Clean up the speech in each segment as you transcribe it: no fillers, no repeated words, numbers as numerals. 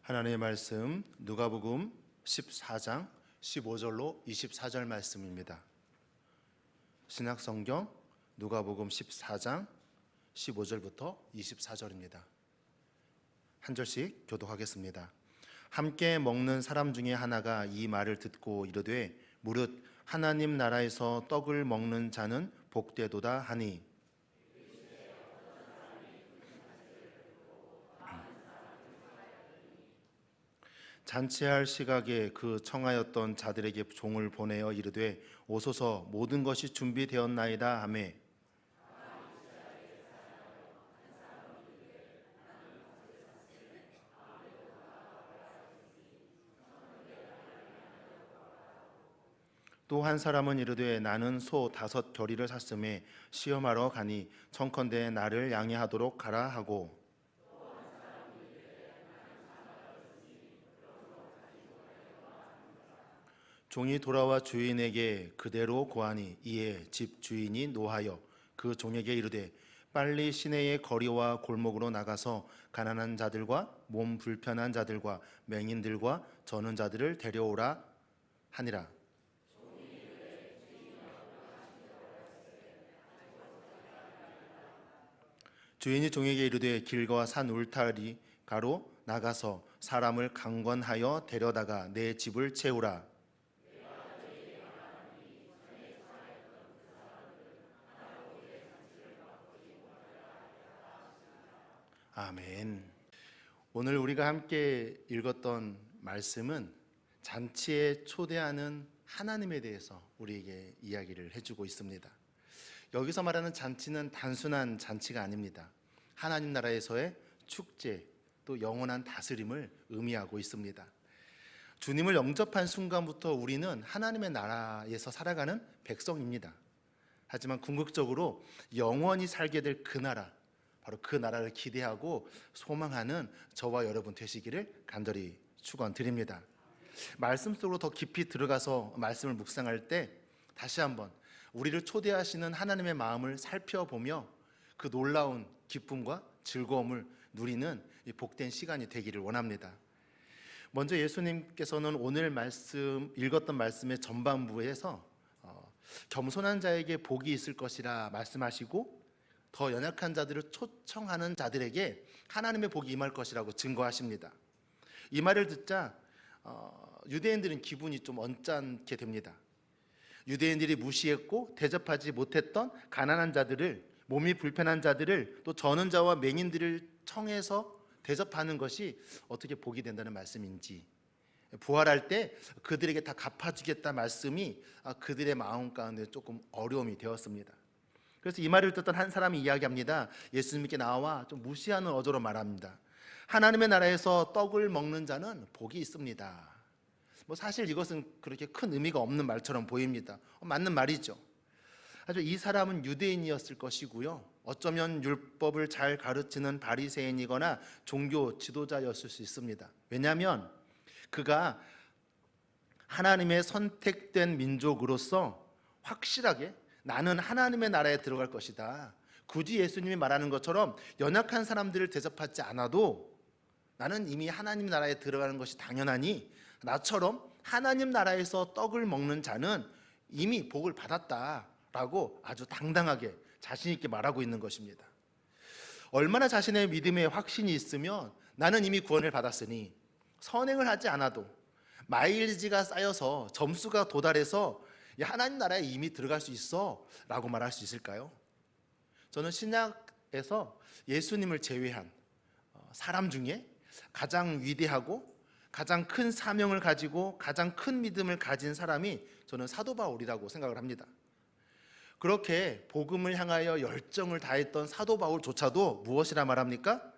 하나님의 말씀 누가복음 14장 15절로 24절 말씀입니다. 신약성경 누가복음 14장 15절부터 24절입니다. 한 절씩 교독하겠습니다. 함께 먹는 사람 중에 하나가 이 말을 듣고 이르되 무릇 하나님 나라에서 떡을 먹는 자는 복되도다 하니 잔치할 시각에 그 청하였던 자들에게 종을 보내어 이르되 오소서 모든 것이 준비되었나이다 하매 또 한 사람은 이르되 나는 소 5 겨리를 샀음에 시험하러 가니 청컨대 나를 양해하도록 가라 하고 종이 돌아와 주인에게 그대로 고하니 이에 집 주인이 노하여 그 종에게 이르되 빨리 시내의 거리와 골목으로 나가서 가난한 자들과 몸 불편한 자들과 맹인들과 저는 자들을 데려오라 하니라. 주인이 종에게 이르되 길과 산 울타리 가로 나가서 사람을 강권하여 데려다가 내 집을 채우라. 아멘. 오늘 우리가 함께 읽었던 말씀은 잔치에 초대하는 하나님에 대해서 우리에게 이야기를 해주고 있습니다. 여기서 말하는 잔치는 단순한 잔치가 아닙니다. 하나님 나라에서의 축제, 또 영원한 다스림을 의미하고 있습니다. 주님을 영접한 순간부터 우리는 하나님의 나라에서 살아가는 백성입니다. 하지만 궁극적으로 영원히 살게 될 그 나라, 바로 그 나라를 기대하고 소망하는 저와 여러분 되시기를 간절히 축원드립니다. 말씀 속으로 더 깊이 들어가서 말씀을 묵상할 때 다시 한번 우리를 초대하시는 하나님의 마음을 살펴보며 그 놀라운 기쁨과 즐거움을 누리는 이 복된 시간이 되기를 원합니다. 먼저 예수님께서는 오늘 말씀 읽었던 말씀의 전반부에서 겸손한 자에게 복이 있을 것이라 말씀하시고 더 연약한 자들을 초청하는 자들에게 하나님의 복이 임할 것이라고 증거하십니다. 이 말을 듣자 유대인들은 기분이 좀 언짢게 됩니다. 유대인들이 무시했고 대접하지 못했던 가난한 자들을, 몸이 불편한 자들을, 또 저는 자와 맹인들을 청해서 대접하는 것이 어떻게 복이 된다는 말씀인지, 부활할 때 그들에게 다 갚아주겠다 말씀이 그들의 마음 가운데 조금 어려움이 되었습니다. 그래서 이 말을 듣던 한 사람이 이야기합니다. 예수님께 나와 좀 무시하는 어조로 말합니다. 하나님의 나라에서 떡을 먹는 자는 복이 있습니다. 사실 이것은 그렇게 큰 의미가 없는 말처럼 보입니다. 맞는 말이죠. 하지만 이 사람은 유대인이었을 것이고요, 어쩌면 율법을 잘 가르치는 바리새인이거나 종교 지도자였을 수 있습니다. 왜냐하면 그가 하나님의 선택된 민족으로서 확실하게 나는 하나님의 나라에 들어갈 것이다, 굳이 예수님이 말하는 것처럼 연약한 사람들을 대접하지 않아도 나는 이미 하나님 나라에 들어가는 것이 당연하니 나처럼 하나님 나라에서 떡을 먹는 자는 이미 복을 받았다라고 아주 당당하게 자신 있게 말하고 있는 것입니다. 얼마나 자신의 믿음에 확신이 있으면 나는 이미 구원을 받았으니 선행을 하지 않아도 마일리지가 쌓여서 점수가 도달해서 하나님 나라에 이미 들어갈 수 있어 라고 말할 수 있을까요? 저는 신약에서 예수님을 제외한 사람 중에 가장 위대하고 가장 큰 사명을 가지고 가장 큰 믿음을 가진 사람이 저는 사도 바울이라고 생각을 합니다. 그렇게 복음을 향하여 열정을 다했던 사도 바울조차도 무엇이라 말합니까?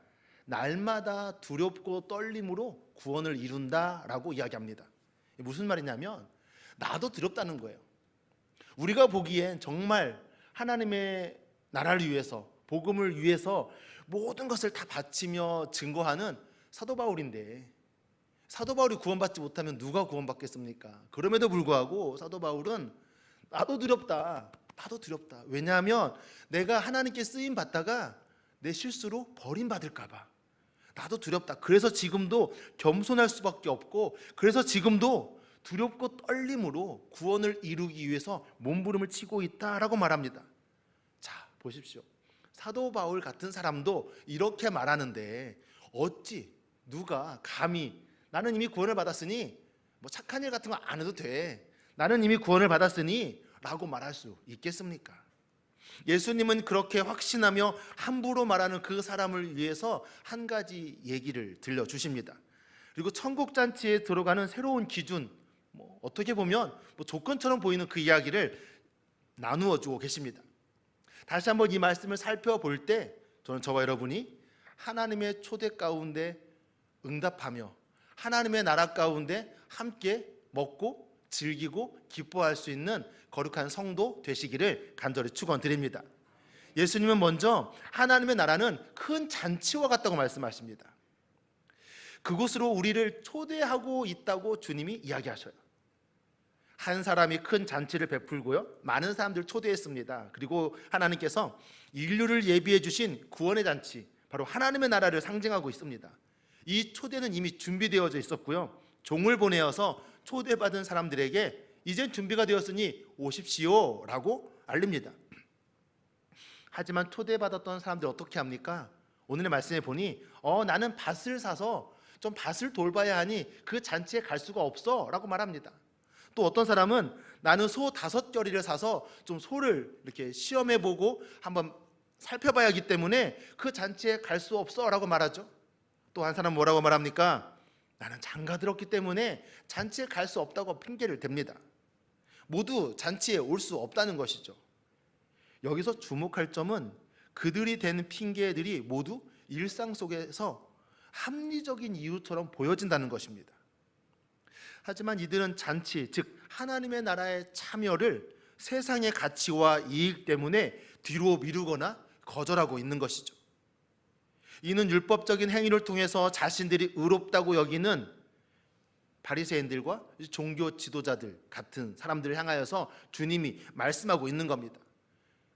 날마다 두렵고 떨림으로 구원을 이룬다라고 이야기합니다. 무슨 말이냐면 나도 두렵다는 거예요. 우리가 보기엔 정말 하나님의 나라를 위해서, 복음을 위해서 모든 것을 다 바치며 증거하는 사도 바울인데, 사도 바울이 구원받지 못하면 누가 구원받겠습니까? 그럼에도 불구하고 사도 바울은 나도 두렵다. 왜냐하면 내가 하나님께 쓰임 받다가 내 실수로 버림받을까 봐, 나도 두렵다. 그래서 지금도 겸손할 수밖에 없고, 그래서 지금도 두렵고 떨림으로 구원을 이루기 위해서 몸부림을 치고 있다라고 말합니다. 자, 보십시오. 사도 바울 같은 사람도 이렇게 말하는데 어찌 누가 감히 나는 이미 구원을 받았으니 뭐 착한 일 같은 거 안 해도 돼, 나는 이미 구원을 받았으니 라고 말할 수 있겠습니까? 예수님은 그렇게 확신하며 함부로 말하는 그 사람을 위해서 한 가지 얘기를 들려주십니다. 그리고 천국잔치에 들어가는 새로운 기준, 어떻게 보면 조건처럼 보이는 그 이야기를 나누어 주고 계십니다. 다시 한번 이 말씀을 살펴볼 때 저는 저와 여러분이 하나님의 초대 가운데 응답하며 하나님의 나라 가운데 함께 먹고 즐기고 기뻐할 수 있는 거룩한 성도 되시기를 간절히 축원드립니다. 예수님은 먼저 하나님의 나라는 큰 잔치와 같다고 말씀하십니다. 그곳으로 우리를 초대하고 있다고 주님이 이야기하셔요. 한 사람이 큰 잔치를 베풀고요, 많은 사람들을 초대했습니다. 그리고 하나님께서 인류를 예비해 주신 구원의 잔치, 바로 하나님의 나라를 상징하고 있습니다. 이 초대는 이미 준비되어져 있었고요, 종을 보내어서 초대받은 사람들에게 이젠 준비가 되었으니 오십시오 라고 알립니다. 하지만 초대받았던 사람들 어떻게 합니까? 오늘의 말씀에 보니 나는 밭을 사서 좀 밭을 돌봐야 하니 그 잔치에 갈 수가 없어 라고 말합니다. 또 어떤 사람은 나는 소 5겨리를 사서 좀 소를 이렇게 시험해보고 한번 살펴봐야 하기 때문에 그 잔치에 갈 수 없어 라고 말하죠. 또 한 사람은 뭐라고 말합니까? 나는 장가 들었기 때문에 잔치에 갈 수 없다고 핑계를 댑니다. 모두 잔치에 올 수 없다는 것이죠. 여기서 주목할 점은 그들이 댄 핑계들이 모두 일상 속에서 합리적인 이유처럼 보여진다는 것입니다. 하지만 이들은 잔치, 즉 하나님의 나라의 참여를 세상의 가치와 이익 때문에 뒤로 미루거나 거절하고 있는 것이죠. 이는 율법적인 행위를 통해서 자신들이 의롭다고 여기는 바리새인들과 종교 지도자들 같은 사람들을 향하여서 주님이 말씀하고 있는 겁니다.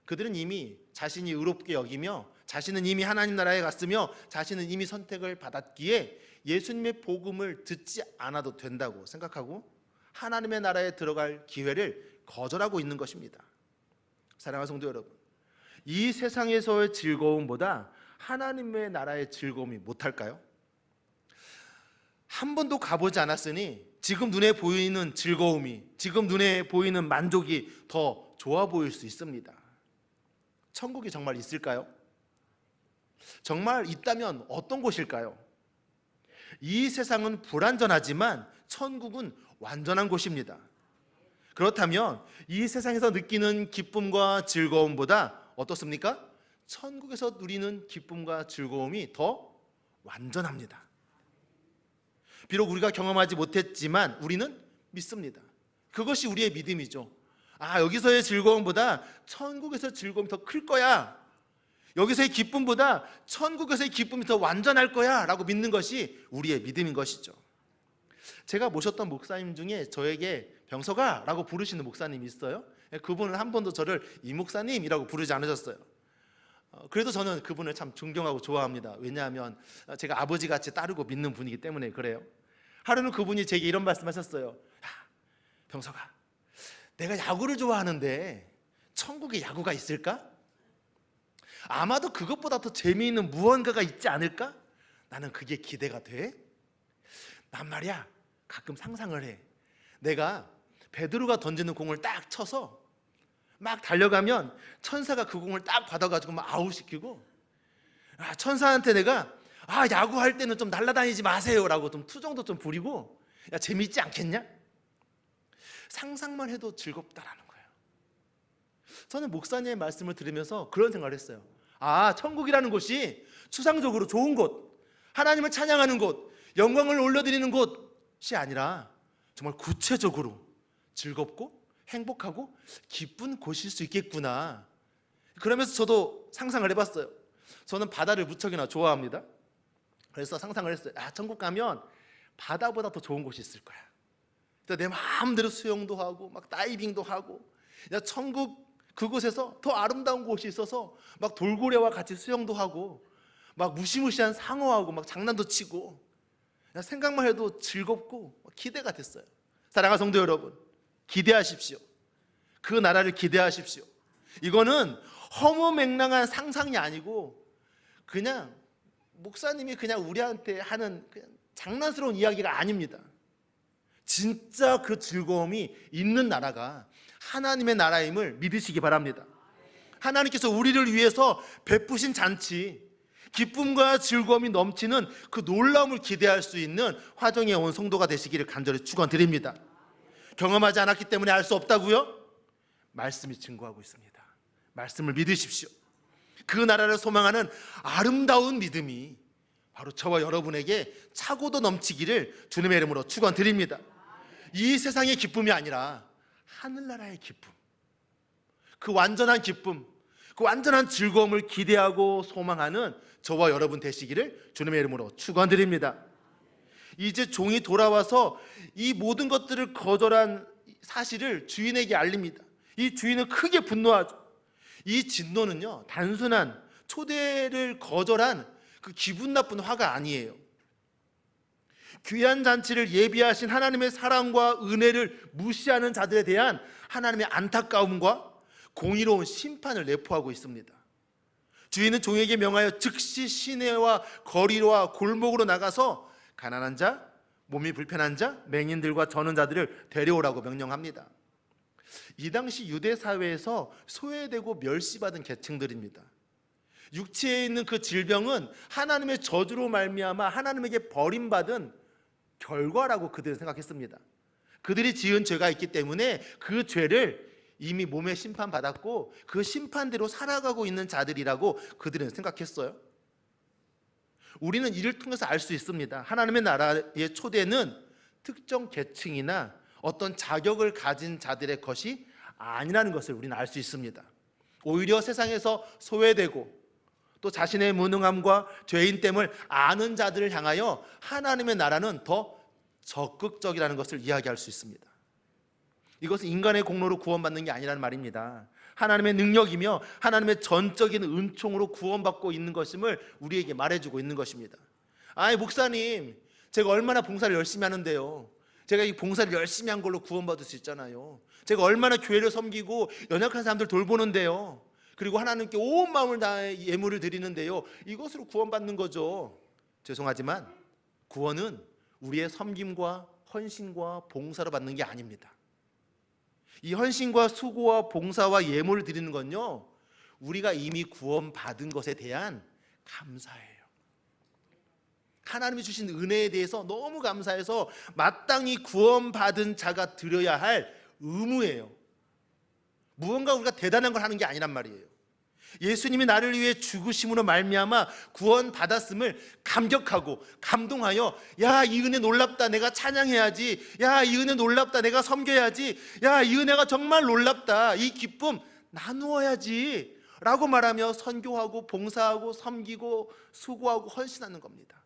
그들은 이미 자신이 의롭게 여기며 자신은 이미 하나님 나라에 갔으며 자신은 이미 선택을 받았기에 예수님의 복음을 듣지 않아도 된다고 생각하고 하나님의 나라에 들어갈 기회를 거절하고 있는 것입니다. 사랑하는 성도 여러분, 이 세상에서의 즐거움보다 하나님의 나라의 즐거움이 못할까요? 한 번도 가보지 않았으니 지금 눈에 보이는 즐거움이, 지금 눈에 보이는 만족이 더 좋아 보일 수 있습니다. 천국이 정말 있을까요? 정말 있다면 어떤 곳일까요? 이 세상은 불완전하지만 천국은 완전한 곳입니다. 그렇다면 이 세상에서 느끼는 기쁨과 즐거움보다 어떻습니까? 천국에서 누리는 기쁨과 즐거움이 더 완전합니다. 비록 우리가 경험하지 못했지만 우리는 믿습니다. 그것이 우리의 믿음이죠. 여기서의 즐거움보다 천국에서의 즐거움이 더 클 거야, 여기서의 기쁨보다 천국에서의 기쁨이 더 완전할 거야 라고 믿는 것이 우리의 믿음인 것이죠. 제가 모셨던 목사님 중에 저에게 병서가 라고 부르시는 목사님이 있어요. 그분은 한 번도 저를 이 목사님이라고 부르지 않으셨어요. 그래도 저는 그분을 참 존경하고 좋아합니다. 왜냐하면 제가 아버지같이 따르고 믿는 분이기 때문에 그래요. 하루는 그분이 제게 이런 말씀하셨어요. 야, 병서가, 내가 야구를 좋아하는데 천국에 야구가 있을까? 아마도 그것보다 더 재미있는 무언가가 있지 않을까? 나는 그게 기대가 돼. 난 말이야 가끔 상상을 해. 내가 베드로가 던지는 공을 딱 쳐서 막 달려가면 천사가 그 공을 딱 받아가지고 막 아웃시키고, 천사한테 내가 야구할 때는 좀 날아다니지 마세요 라고 좀 투정도 좀 부리고, 야 재미있지 않겠냐? 상상만 해도 즐겁다라는 거예요. 저는 목사님의 말씀을 들으면서 그런 생각을 했어요. 천국이라는 곳이 추상적으로 좋은 곳, 하나님을 찬양하는 곳, 영광을 올려드리는 곳이 아니라 정말 구체적으로 즐겁고 행복하고 기쁜 곳일 수 있겠구나. 그러면서 저도 상상을 해봤어요. 저는 바다를 무척이나 좋아합니다. 그래서 상상을 했어요. 천국 가면 바다보다 더 좋은 곳이 있을 거야. 내 마음대로 수영도 하고 막 다이빙도 하고, 천국 그곳에서 더 아름다운 곳이 있어서 막 돌고래와 같이 수영도 하고 막 무시무시한 상어하고 막 장난도 치고, 그냥 생각만 해도 즐겁고 기대가 됐어요. 사랑하는 성도 여러분, 기대하십시오. 그 나라를 기대하십시오. 이거는 허무맹랑한 상상이 아니고 그냥 목사님이 그냥 우리한테 하는 그냥 장난스러운 이야기가 아닙니다. 진짜 그 즐거움이 있는 나라가 하나님의 나라임을 믿으시기 바랍니다. 하나님께서 우리를 위해서 베푸신 잔치, 기쁨과 즐거움이 넘치는 그 놀라움을 기대할 수 있는 화정에 온 성도가 되시기를 간절히 축원드립니다. 경험하지 않았기 때문에 알 수 없다고요? 말씀이 증거하고 있습니다. 말씀을 믿으십시오. 그 나라를 소망하는 아름다운 믿음이 바로 저와 여러분에게 차고도 넘치기를 주님의 이름으로 축원드립니다. 이 세상의 기쁨이 아니라 하늘나라의 기쁨, 그 완전한 기쁨, 그 완전한 즐거움을 기대하고 소망하는 저와 여러분 되시기를 주님의 이름으로 축원드립니다. 이제 종이 돌아와서 이 모든 것들을 거절한 사실을 주인에게 알립니다. 이 주인은 크게 분노하죠. 이 진노는요, 단순한 초대를 거절한 그 기분 나쁜 화가 아니에요. 귀한 잔치를 예비하신 하나님의 사랑과 은혜를 무시하는 자들에 대한 하나님의 안타까움과 공의로운 심판을 내포하고 있습니다. 주인은 종에게 명하여 즉시 시내와 거리와 골목으로 나가서 가난한 자, 몸이 불편한 자, 맹인들과 저는 자들을 데려오라고 명령합니다. 이 당시 유대 사회에서 소외되고 멸시받은 계층들입니다. 육체에 있는 그 질병은 하나님의 저주로 말미암아 하나님에게 버림받은 결과라고 그들은 생각했습니다. 그들이 지은 죄가 있기 때문에 그 죄를 이미 몸에 심판받았고 그 심판대로 살아가고 있는 자들이라고 그들은 생각했어요. 우리는 이를 통해서 알 수 있습니다. 하나님의 나라의 초대는 특정 계층이나 어떤 자격을 가진 자들의 것이 아니라는 것을 우리는 알 수 있습니다. 오히려 세상에서 소외되고 또 자신의 무능함과 죄인됨을 아는 자들을 향하여 하나님의 나라는 더 적극적이라는 것을 이야기할 수 있습니다. 이것은 인간의 공로로 구원받는 게 아니라는 말입니다. 하나님의 능력이며 하나님의 전적인 은총으로 구원받고 있는 것임을 우리에게 말해주고 있는 것입니다. 아이 목사님, 제가 얼마나 봉사를 열심히 하는데요, 제가 이 봉사를 열심히 한 걸로 구원받을 수 있잖아요. 제가 얼마나 교회를 섬기고 연약한 사람들 돌보는데요, 그리고 하나님께 온 마음을 다해 예물을 드리는데요, 이것으로 구원받는 거죠. 죄송하지만 구원은 우리의 섬김과 헌신과 봉사로 받는 게 아닙니다. 이 헌신과 수고와 봉사와 예물을 드리는 건요, 우리가 이미 구원받은 것에 대한 감사예요. 하나님이 주신 은혜에 대해서 너무 감사해서 마땅히 구원받은 자가 드려야 할 의무예요. 무언가 우리가 대단한 걸 하는 게 아니란 말이에요. 예수님이 나를 위해 죽으심으로 말미암아 구원받았음을 감격하고 감동하여, 야, 이 은혜 놀랍다, 내가 찬양해야지, 야, 이 은혜 놀랍다, 내가 섬겨야지, 야, 이 은혜가 정말 놀랍다, 이 기쁨 나누어야지 라고 말하며 선교하고 봉사하고 섬기고 수고하고 헌신하는 겁니다.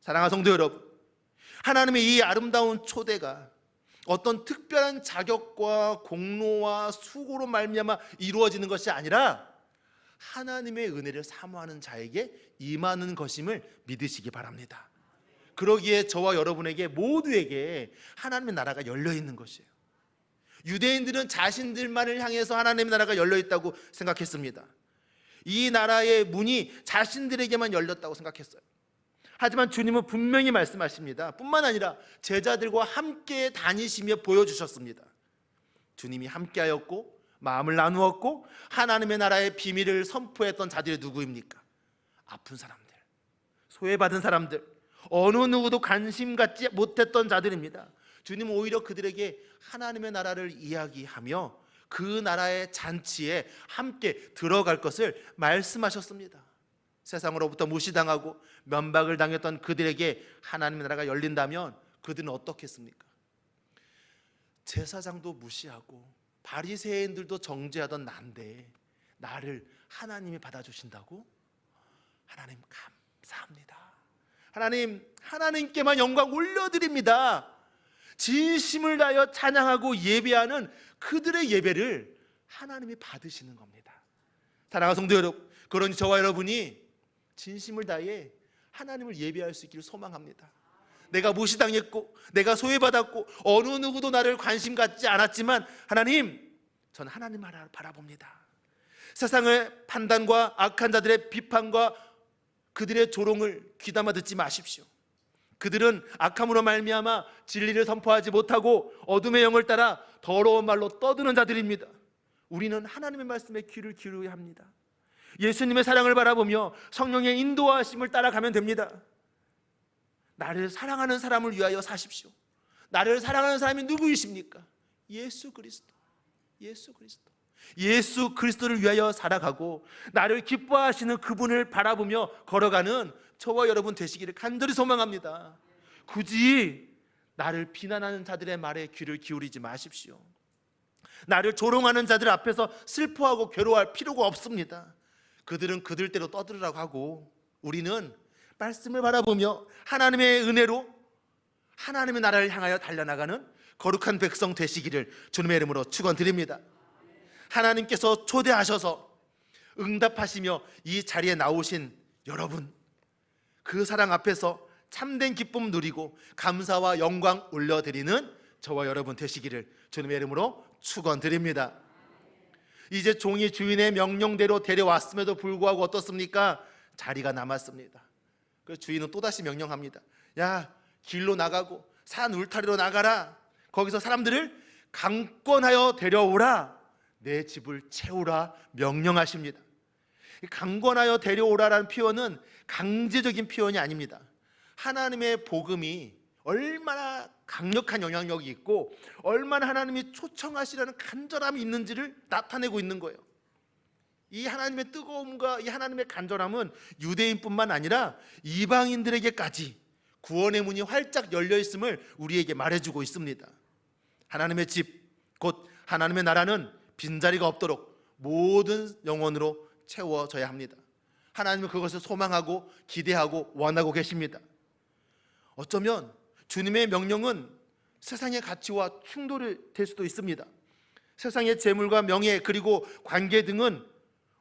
사랑하는 성도 여러분, 하나님의 이 아름다운 초대가 어떤 특별한 자격과 공로와 수고로 말미암아 이루어지는 것이 아니라 하나님의 은혜를 사모하는 자에게 임하는 것임을 믿으시기 바랍니다. 그러기에 저와 여러분에게 모두에게 하나님의 나라가 열려 있는 것이에요. 유대인들은 자신들만을 향해서 하나님의 나라가 열려 있다고 생각했습니다. 이 나라의 문이 자신들에게만 열렸다고 생각했어요. 하지만 주님은 분명히 말씀하십니다. 뿐만 아니라 제자들과 함께 다니시며 보여주셨습니다. 주님이 함께하였고 마음을 나누었고 하나님의 나라의 비밀을 선포했던 자들이 누구입니까? 아픈 사람들, 소외받은 사람들, 어느 누구도 관심 갖지 못했던 자들입니다. 주님은 오히려 그들에게 하나님의 나라를 이야기하며 그 나라의 잔치에 함께 들어갈 것을 말씀하셨습니다. 세상으로부터 무시당하고 면박을 당했던 그들에게 하나님의 나라가 열린다면 그들은 어떻겠습니까? 제사장도 무시하고 바리새인들도 정죄하던 난데 나를 하나님이 받아주신다고? 하나님 감사합니다. 하나님께만 영광 올려드립니다. 진심을 다하여 찬양하고 예배하는 그들의 예배를 하나님이 받으시는 겁니다. 사랑하는 성도 여러분, 그러니 저와 여러분이 진심을 다해 하나님을 예배할 수 있기를 소망합니다. 내가 무시당했고 내가 소외받았고 어느 누구도 나를 관심 갖지 않았지만 하나님, 저는 하나님 하나를 바라봅니다. 세상의 판단과 악한 자들의 비판과 그들의 조롱을 귀담아 듣지 마십시오. 그들은 악함으로 말미암아 진리를 선포하지 못하고 어둠의 영을 따라 더러운 말로 떠드는 자들입니다. 우리는 하나님의 말씀에 귀를 기울여야 합니다. 예수님의 사랑을 바라보며 성령의 인도하심을 따라가면 됩니다. 나를 사랑하는 사람을 위하여 사십시오. 나를 사랑하는 사람이 누구이십니까? 예수 그리스도. 예수 그리스도를 위하여 살아가고 나를 기뻐하시는 그분을 바라보며 걸어가는 저와 여러분 되시기를 간절히 소망합니다. 굳이 나를 비난하는 자들의 말에 귀를 기울이지 마십시오. 나를 조롱하는 자들 앞에서 슬퍼하고 괴로워할 필요가 없습니다. 그들은 그들대로 떠들으라고 하고 우리는 말씀을 바라보며 하나님의 은혜로 하나님의 나라를 향하여 달려나가는 거룩한 백성 되시기를 주님의 이름으로 축원드립니다. 하나님께서 초대하셔서 응답하시며 이 자리에 나오신 여러분, 그 사랑 앞에서 참된 기쁨 누리고 감사와 영광 올려드리는 저와 여러분 되시기를 주님의 이름으로 축원드립니다. 이제 종이 주인의 명령대로 데려왔음에도 불구하고 어떻습니까? 자리가 남았습니다. 그래서 주인은 또다시 명령합니다. 야, 길로 나가고 산 울타리로 나가라. 거기서 사람들을 강권하여 데려오라. 내 집을 채우라 명령하십니다. 강권하여 데려오라라는 표현은 강제적인 표현이 아닙니다. 하나님의 복음이 얼마나 강력한 영향력이 있고 얼마나 하나님이 초청하시라는 간절함이 있는지를 나타내고 있는 거예요. 이 하나님의 뜨거움과 이 하나님의 간절함은 유대인뿐만 아니라 이방인들에게까지 구원의 문이 활짝 열려 있음을 우리에게 말해주고 있습니다. 하나님의 집, 곧 하나님의 나라는 빈자리가 없도록 모든 영혼으로 채워져야 합니다. 하나님은 그것을 소망하고 기대하고 원하고 계십니다. 어쩌면 주님의 명령은 세상의 가치와 충돌이 될 수도 있습니다. 세상의 재물과 명예 그리고 관계 등은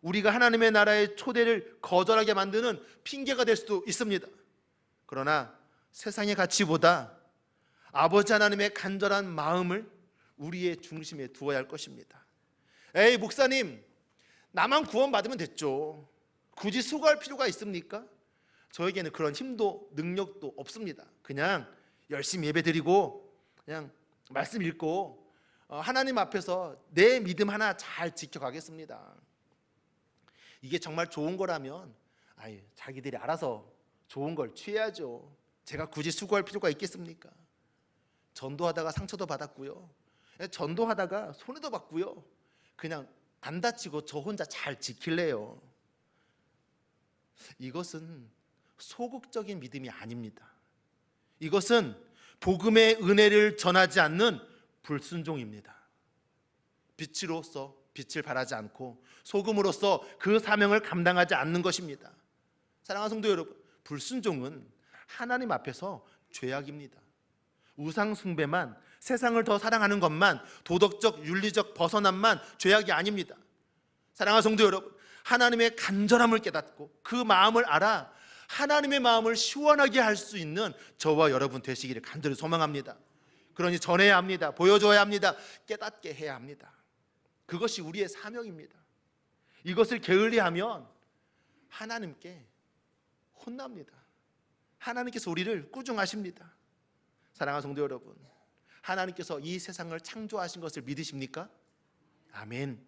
우리가 하나님의 나라의 초대를 거절하게 만드는 핑계가 될 수도 있습니다. 그러나 세상의 가치보다 아버지 하나님의 간절한 마음을 우리의 중심에 두어야 할 것입니다. 에이, 목사님, 나만 구원받으면 됐죠. 굳이 수고할 필요가 있습니까? 저에게는 그런 힘도 능력도 없습니다. 그냥 열심히 예배드리고 그냥 말씀 읽고 하나님 앞에서 내 믿음 하나 잘 지켜가겠습니다. 이게 정말 좋은 거라면 자기들이 알아서 좋은 걸 취해야죠. 제가 굳이 수고할 필요가 있겠습니까? 전도하다가 상처도 받았고요, 전도하다가 손해도 받고요, 그냥 안 다치고 저 혼자 잘 지킬래요. 이것은 소극적인 믿음이 아닙니다. 이것은 복음의 은혜를 전하지 않는 불순종입니다. 빛으로서 빛을 발하지 않고 소금으로서 그 사명을 감당하지 않는 것입니다. 사랑하는 성도 여러분, 불순종은 하나님 앞에서 죄악입니다. 우상 숭배만, 세상을 더 사랑하는 것만, 도덕적 윤리적 벗어남만 죄악이 아닙니다. 사랑하는 성도 여러분, 하나님의 간절함을 깨닫고 그 마음을 알아 하나님의 마음을 시원하게 할 수 있는 저와 여러분 되시기를 간절히 소망합니다. 그러니 전해야 합니다. 보여줘야 합니다. 깨닫게 해야 합니다. 그것이 우리의 사명입니다. 이것을 게을리하면 하나님께 혼납니다. 하나님께서 우리를 꾸중하십니다. 사랑하는 성도 여러분, 하나님께서 이 세상을 창조하신 것을 믿으십니까? 아멘.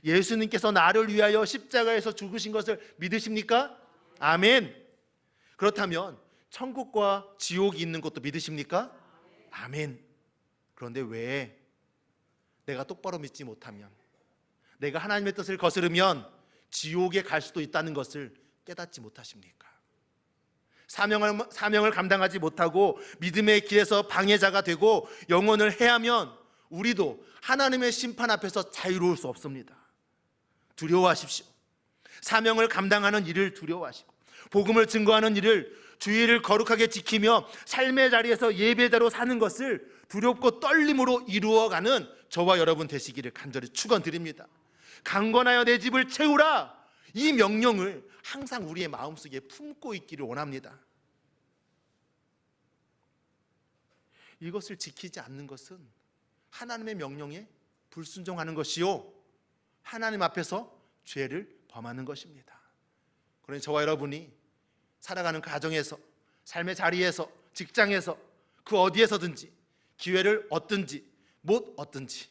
예수님께서 나를 위하여 십자가에서 죽으신 것을 믿으십니까? 아멘. 그렇다면 천국과 지옥이 있는 것도 믿으십니까? 아멘. 그런데 왜 내가 똑바로 믿지 못하면, 내가 하나님의 뜻을 거스르면 지옥에 갈 수도 있다는 것을 깨닫지 못하십니까? 사명을 감당하지 못하고 믿음의 길에서 방해자가 되고 영혼을 해하면 우리도 하나님의 심판 앞에서 자유로울 수 없습니다. 두려워하십시오. 사명을 감당하는 일을 두려워하시고 복음을 증거하는 일을, 주의를 거룩하게 지키며 삶의 자리에서 예배자로 사는 것을 두렵고 떨림으로 이루어가는 저와 여러분 되시기를 간절히 축원드립니다. 강건하여 내 집을 채우라, 이 명령을 항상 우리의 마음속에 품고 있기를 원합니다. 이것을 지키지 않는 것은 하나님의 명령에 불순종하는 것이요, 하나님 앞에서 죄를 범하는 것입니다. 그러니 저와 여러분이 살아가는 가정에서, 삶의 자리에서, 직장에서, 그 어디에서든지 기회를 얻든지 못 얻든지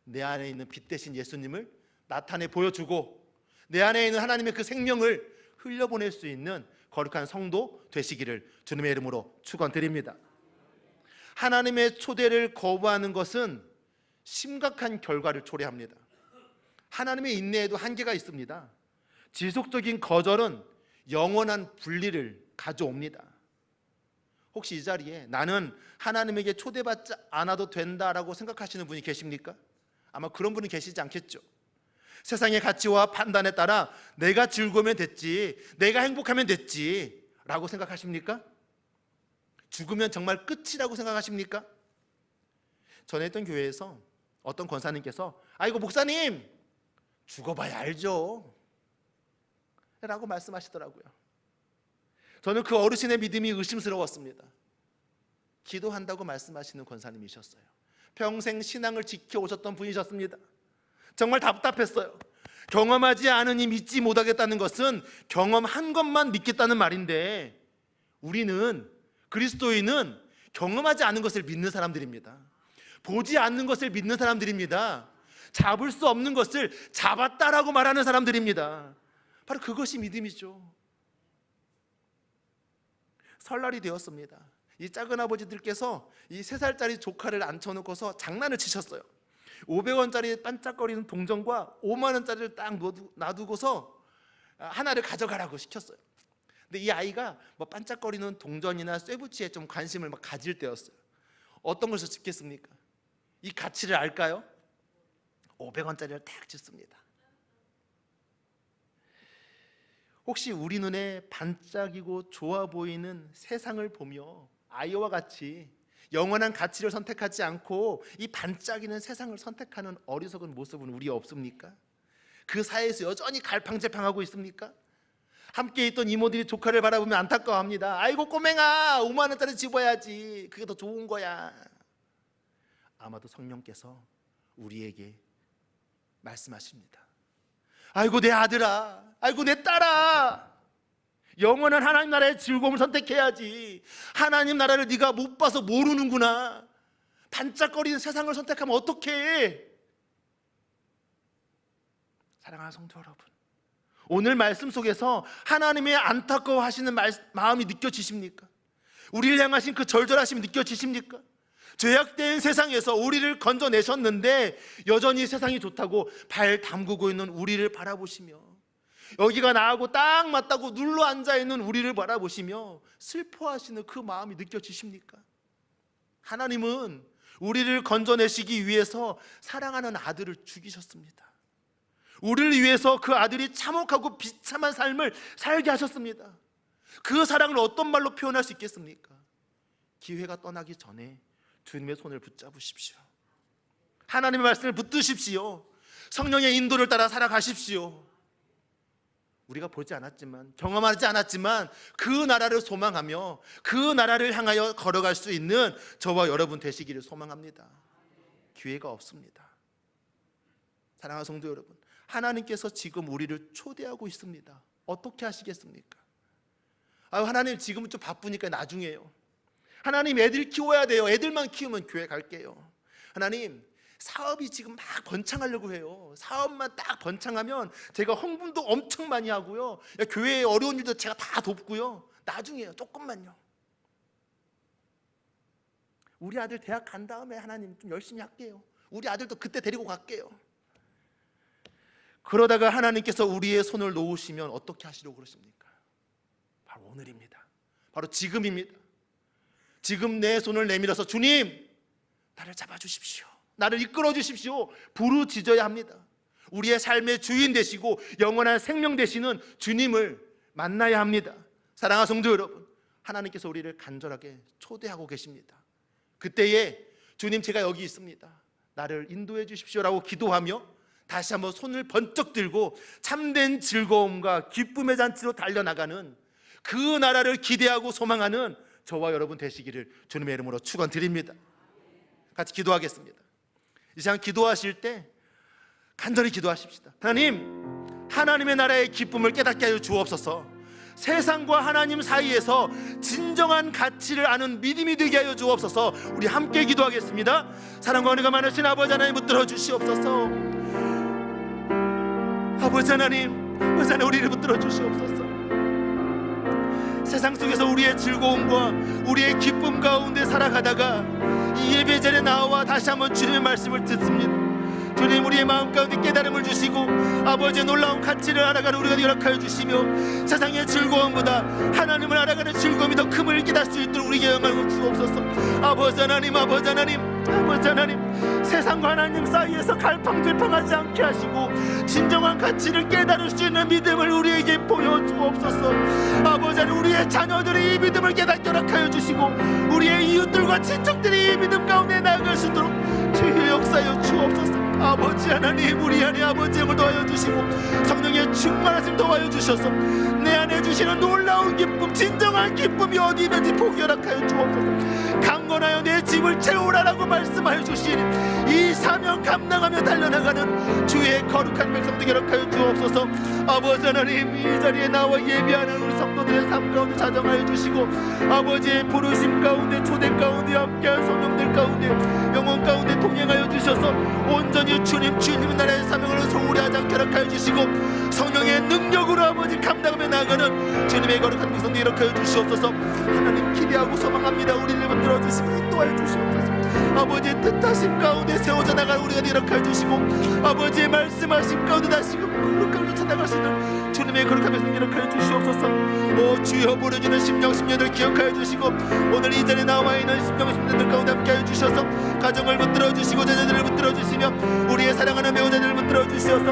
내 안에 있는 빛 대신 예수님을 나타내 보여주고 내 안에 있는 하나님의 그 생명을 흘려보낼 수 있는 거룩한 성도 되시기를 주님의 이름으로 축원드립니다. 하나님의 초대를 거부하는 것은 심각한 결과를 초래합니다. 하나님의 인내에도 한계가 있습니다. 지속적인 거절은 영원한 분리를 가져옵니다. 혹시 이 자리에 나는 하나님에게 초대받지 않아도 된다라고 생각하시는 분이 계십니까? 아마 그런 분은 계시지 않겠죠. 세상의 가치와 판단에 따라 내가 즐거우면 됐지, 내가 행복하면 됐지 라고 생각하십니까? 죽으면 정말 끝이라고 생각하십니까? 전에 있던 교회에서 어떤 권사님께서 아이고 목사님 죽어봐야 알죠 라고 말씀하시더라고요. 저는 그 어르신의 믿음이 의심스러웠습니다. 기도한다고 말씀하시는 권사님이셨어요. 평생 신앙을 지켜오셨던 분이셨습니다. 정말 답답했어요. 경험하지 않으니 믿지 못하겠다는 것은 경험한 것만 믿겠다는 말인데, 우리는, 그리스도인은 경험하지 않은 것을 믿는 사람들입니다. 보지 않는 것을 믿는 사람들입니다. 잡을 수 없는 것을 잡았다라고 말하는 사람들입니다. 바로 그것이 믿음이죠. 설날이 되었습니다. 이 작은 아버지들께서 이 3살짜리 조카를 앉혀놓고서 장난을 치셨어요. 500원짜리 반짝거리는 동전과 5만원짜리를 딱 놔두고서 하나를 가져가라고 시켰어요. 근데 이 아이가 뭐 반짝거리는 동전이나 쇠붙이에 좀 관심을 막 가질 때였어요. 어떤 것을 집겠습니까? 이 가치를 알까요? 500원짜리를 딱 집습니다. 혹시 우리 눈에 반짝이고 좋아 보이는 세상을 보며 아이와 같이 영원한 가치를 선택하지 않고 이 반짝이는 세상을 선택하는 어리석은 모습은 우리 없습니까? 그 사이에서 여전히 갈팡질팡하고 있습니까? 함께 있던 이모들이 조카를 바라보면 안타까워합니다. 아이고 꼬맹아 5만원짜리 집어야지, 그게 더 좋은 거야. 아마도 성령께서 우리에게 말씀하십니다. 아이고 내 아들아, 아이고 내 딸아, 영원한 하나님 나라의 즐거움을 선택해야지. 하나님 나라를 네가 못 봐서 모르는구나. 반짝거리는 세상을 선택하면 어떡해. 사랑하는 성도 여러분, 오늘 말씀 속에서 하나님의 안타까워하시는 마음이 느껴지십니까? 우리를 향하신 그 절절하심이 느껴지십니까? 죄악된 세상에서 우리를 건져내셨는데 여전히 세상이 좋다고 발 담그고 있는 우리를 바라보시며, 여기가 나하고 딱 맞다고 눌러 앉아있는 우리를 바라보시며 슬퍼하시는 그 마음이 느껴지십니까? 하나님은 우리를 건져내시기 위해서 사랑하는 아들을 죽이셨습니다. 우리를 위해서 그 아들이 참혹하고 비참한 삶을 살게 하셨습니다. 그 사랑을 어떤 말로 표현할 수 있겠습니까? 기회가 떠나기 전에 주님의 손을 붙잡으십시오. 하나님의 말씀을 붙드십시오. 성령의 인도를 따라 살아가십시오. 우리가 보지 않았지만, 경험하지 않았지만 그 나라를 소망하며 그 나라를 향하여 걸어갈 수 있는 저와 여러분 되시기를 소망합니다. 기회가 없습니다. 사랑하는 성도 여러분, 하나님께서 지금 우리를 초대하고 있습니다. 어떻게 하시겠습니까? 하나님 지금은 좀 바쁘니까 나중에요. 하나님 애들 키워야 돼요. 애들만 키우면 교회 갈게요. 하나님 사업이 지금 막 번창하려고 해요. 사업만 딱 번창하면 제가 헌금도 엄청 많이 하고요, 교회의 어려운 일도 제가 다 돕고요. 나중에요. 조금만요. 우리 아들 대학 간 다음에 하나님 좀 열심히 할게요. 우리 아들도 그때 데리고 갈게요. 그러다가 하나님께서 우리의 손을 놓으시면 어떻게 하시려고 그러십니까? 바로 오늘입니다. 바로 지금입니다. 지금 내 손을 내밀어서 주님 나를 잡아주십시오, 나를 이끌어 주십시오 부르짖어야 합니다. 우리의 삶의 주인 되시고 영원한 생명 되시는 주님을 만나야 합니다. 사랑하는 성도 여러분, 하나님께서 우리를 간절하게 초대하고 계십니다. 그때에 주님 제가 여기 있습니다, 나를 인도해 주십시오라고 기도하며 다시 한번 손을 번쩍 들고 참된 즐거움과 기쁨의 잔치로 달려나가는 그 나라를 기대하고 소망하는 저와 여러분 되시기를 주님의 이름으로 축원드립니다. 같이 기도하겠습니다. 이 시간 기도하실 때 간절히 기도하십시다. 하나님의 나라의 기쁨을 깨닫게 하여 주옵소서. 세상과 하나님 사이에서 진정한 가치를 아는 믿음이 되게 하여 주옵소서. 우리 함께 기도하겠습니다. 사랑과 은혜가 많으신 아버지 하나님, 붙들어 주시옵소서. 아버지 하나님, 우리를 붙들어 주시옵소서. 세상 속에서 우리의 즐거움과 우리의 기쁨 가운데 살아가다가 이 예배전에 나와 다시 한번 주님의 말씀을 듣습니다. 주님, 우리의 마음 가운데 깨달음을 주시고 아버지의 놀라운 가치를 알아가는 우리가 되게 하여 주시며 세상의 즐거움보다 하나님을 알아가는 즐거움이 더 큼을 깨닫을 수 있도록 우리에게 영광을 주옵소서. 아버지 하나님, 세상과 하나님 사이에서 갈팡질팡하지 않게 하시고 진정한 가치를 깨달을 수 있는 믿음을 우리에게 보여주옵소서. 아버지 하나님, 우리의 자녀들이 이 믿음을 깨닫게 하여 주시고 우리의 이웃들과 친척들이 이 믿음 가운데 나아갈 수 있도록 주의 역사여 주옵소서. 아버지 하나님, 우리 안에 아버지 영을 더하여 주시고 성령의 충만하심 더하여 주셔서 내 안에 주시는 놀라운 기쁨, 진정한 기쁨이 어디 있는지 보게 허락하여 주옵소서. 강건하여 내 집을 채우라라고 말씀하여 주시니 이 사명 감당하며 달려나가는 주의 거룩한 백성들에게 허락하여 주옵소서. 아버지 하나님, 이 자리에 나와 예배하는 우리 성도들의 삶 가운데 자정하여 주시고 아버지의 부르심 가운데 초대 가운데 함께한 성령들 가운데 영혼 가운데 동행하여 주셔서 온전히 주님의 나라의 사명을 소홀히 하지 않게 허락하여 주시고 성령의 능력으로 아버지 감당하며 나아가는 주님의 거룩한 백성들 허락하여 주시옵소서. 하나님, 기대하고 소망합니다. 우리를 붙들어 주시고 인도하여 주시옵소서. 아버지의 뜻하심 가운데 세워져 나갈 우리가 허락하여 주시고 아버지의 말씀하심 가운데 다시금 거룩함을 찾아갈 수 있는 주님의 거룩한 백성들 허락하여 주시옵소서. 오 주여, 부르짖는 심령 심령들 기억하여 주시고 오늘 이 자리에 나와 있는 심령 심령들 가운데 함께하여 주셔서 가정을 붙들어 주시고 자녀들을 붙들어 주시며 우리의 사랑하는 배우자들을 붙들어 주시어서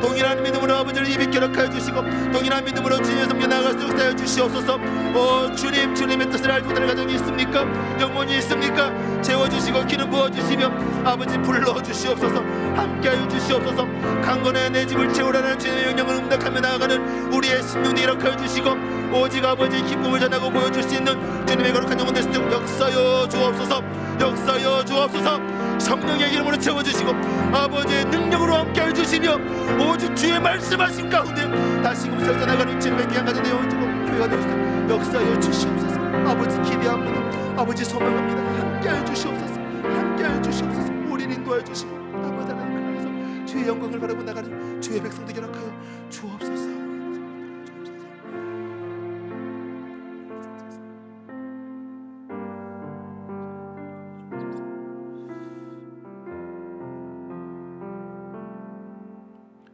동일한 믿음으로 아버지를 입있게 허락하여 주시고 동일한 믿음으로 주님의 섬겨 나아갈 수 있게 하여 주시옵소서. 오 주님, 주님의 뜻을 알고 따르는 가정이 있습니까? 영혼이 있습니까? 채워주시고 기름 부어주시며 아버지 불러주시옵소서. 함께하여 주시옵소서. 강건하여 내 집을 채우라는 주님의 명령을 응답하며 나아가는 우리의 심령들이 허락하여 주시고 오직 아버지의 기쁨을 전하고 보여줄 수 있는 주님의 거룩한 영혼 되실 때 역사여 주옵소서. 역사여 주옵소서. 성령의 이름으로 채워주시고 아버지의 능력으로 함께해 주시며 오직 주의 말씀하신 가운데 다시금 세워져 나가는 주님의 귀한 가정 되어주고 교회가 되어주시고 역사여 주시옵소서. 아버지 기대합니다. 아버지 소망합니다. 함께해 주시옵소서. 함께해 주시옵소서. 우리를 인도해 주시고 아버지 하나님, 그래서 주의 영광을 바라보 나가는 주의 백성들 허락하여 주옵소서.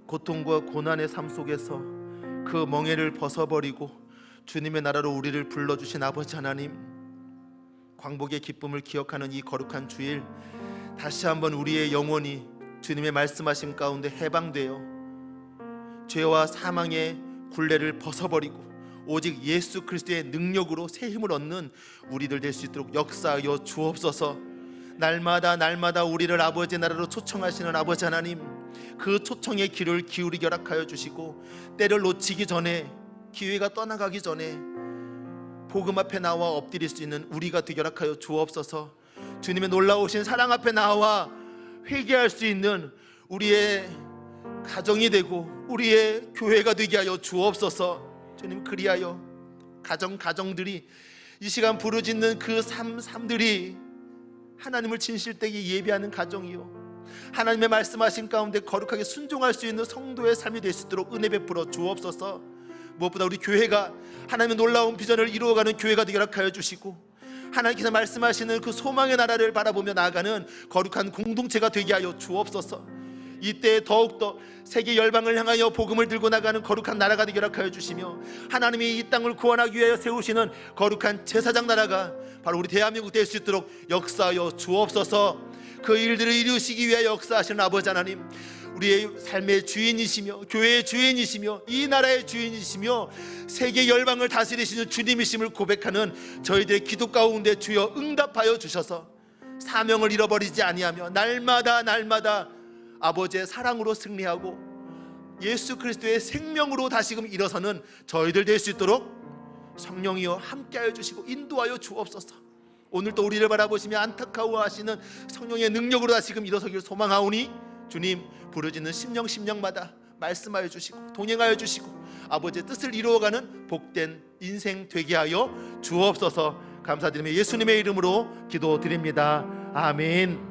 고통과 고난의 삶 속에서 그 멍에를 벗어버리고 주님의 나라로 우리를 불러주신 아버지 하나님, 광복의 기쁨을 기억하는 이 거룩한 주일 다시 한번 우리의 영혼이 주님의 말씀하심 가운데 해방되어 죄와 사망의 굴레를 벗어버리고 오직 예수 그리스도의 능력으로 새 힘을 얻는 우리들 될 수 있도록 역사하여 주옵소서. 날마다 우리를 아버지의 나라로 초청하시는 아버지 하나님, 그 초청의 귀를 기울이게 허락하여 주시고 때를 놓치기 전에, 기회가 떠나가기 전에 복음 앞에 나와 엎드릴 수 있는 우리가 되게 허락하여 주옵소서. 주님의 놀라우신 사랑 앞에 나와 회개할 수 있는 우리의 가정이 되고 우리의 교회가 되게 하여 주옵소서. 주님, 그리하여 가정들이 이 시간 부르짖는 그 삶들이 하나님을 진실되게 예배하는 가정이요 하나님의 말씀하신 가운데 거룩하게 순종할 수 있는 성도의 삶이 될 수 있도록 은혜 베풀어 주옵소서. 무엇보다 우리 교회가 하나님의 놀라운 비전을 이루어가는 교회가 되게 허락하여 주시고 하나님께서 말씀하시는 그 소망의 나라를 바라보며 나아가는 거룩한 공동체가 되게 하여 주옵소서. 이때 더욱더 세계 열방을 향하여 복음을 들고 나가는 거룩한 나라가 되게 허락하여 주시며 하나님이 이 땅을 구원하기 위하여 세우시는 거룩한 제사장 나라가 바로 우리 대한민국 될 수 있도록 역사하여 주옵소서. 그 일들을 이루시기 위하여 역사하시는 아버지 하나님, 우리의 삶의 주인이시며 교회의 주인이시며 이 나라의 주인이시며 세계 열방을 다스리시는 주님이심을 고백하는 저희들의 기도 가운데 주여 응답하여 주셔서 사명을 잃어버리지 아니하며 날마다 아버지의 사랑으로 승리하고 예수 그리스도의 생명으로 다시금 일어서는 저희들 될 수 있도록 성령이여 함께하여 주시고 인도하여 주옵소서. 오늘도 우리를 바라보시며 안타까워하시는 성령의 능력으로 다시금 일어서기를 소망하오니 주님, 부르짖는 심령마다 말씀하여 주시고 동행하여 주시고 아버지의 뜻을 이루어가는 복된 인생 되게 하여 주옵소서. 감사드리며 예수님의 이름으로 기도드립니다. 아멘.